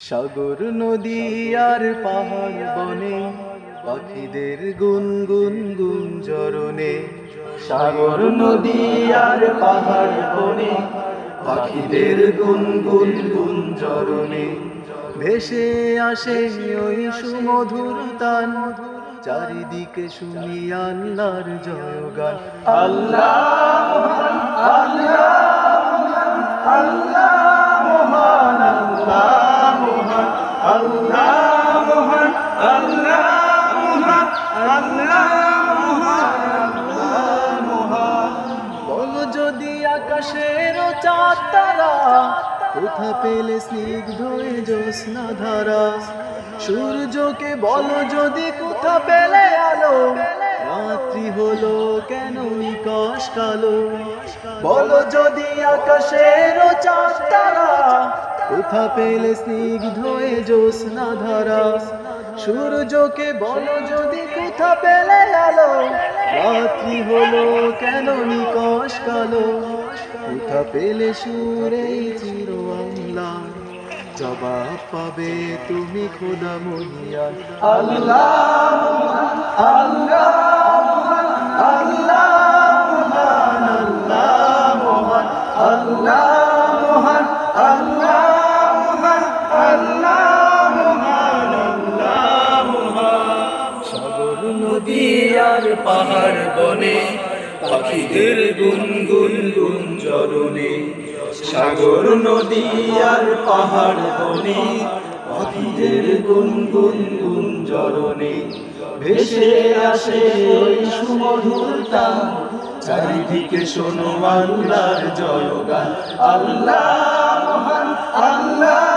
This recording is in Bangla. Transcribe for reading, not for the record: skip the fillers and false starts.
সাগর নদী আর পাহাড় বনে পাখিদের গুনগুন গুঞ্জরণে। সাগর নদী আর পাহাড় বনে পাখিদের গুনগুন গুঞ্জরণে। ভেসে আসে ওই সুমধুর তান, চারিদিকে শুনি আল্লাহর জয়গান। আল্লাহ আল্লাহ আল্লাহ মহান, আল্লাহ মহান, আল্লাহ মহান, আল্লাহ মহান, আল্লাহ মহান, আল্লাহ মহান। বলো যদি আকাশের চাঁদ তারা কোথা পেলে স্নিগ্ধ জ্যোৎস্না ধারা। সূর্যকে বলো যদি কোথা পেলে আলো, রাত্রি হলো কেন নিকশ কালো। বলো যদি আকাশের চাঁদ তারা কোথা পেলে স্নিগ্ধ জ্যোৎস্না ধারা। সূর্যকে বলো যদি কোথা পেলে আলো, রাত্রি হলো কেন নিকশ কালো। কোথা পেলে সুরে চির আল্লাহ, জবাব পাবে তুমি খোদা মহিয়ান। আল্লাহ আল্লাহ আল্লাহ মহান, আল্লাহ মহান, আল্লাহ মহান, আল্লাহ মহান, আল্লাহ মহান, আল্লাহ মহান। সাগর নদী আর পাহাড় বনে পাখিদের গুনগুন গুঞ্জরণে। সাগর নদী আর পাহাড় বনে পাখিদের গুনগুন গুঞ্জরণে। ভেসে আসে ওই সুমধুর তান, চারিদিকে শোনো আল্লাহর জয়গান। আল্লাহ মহান, আল্লাহ